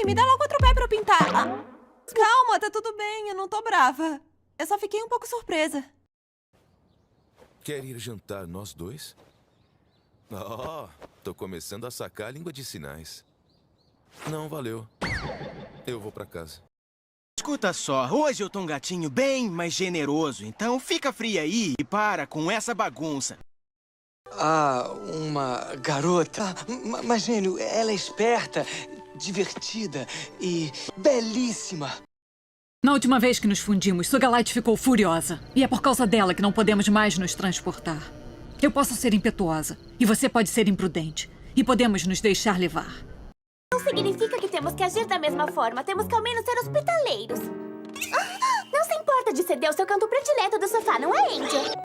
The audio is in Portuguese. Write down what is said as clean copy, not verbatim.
Ei, me dá logo outro pé pra eu pintar. Calma, tá tudo bem, eu não tô brava. Eu só fiquei um pouco surpresa. Quer ir jantar nós dois? Oh, tô começando a sacar a língua de sinais. Não, valeu. Eu vou pra casa. Escuta só, hoje eu tô um gatinho bem mais generoso, então fica fria aí e para com essa bagunça. Uma garota. Mas, gênio, ela é esperta, divertida e belíssima. Na última vez que nos fundimos, Sugalite ficou furiosa. E é por causa dela que não podemos mais nos transportar. Eu posso ser impetuosa, e você pode ser imprudente. E podemos nos deixar levar. Não significa que temos que agir da mesma forma. Temos que ao menos ser hospitaleiros. Não se importa de ceder o seu canto predileto do sofá, não é, Angel?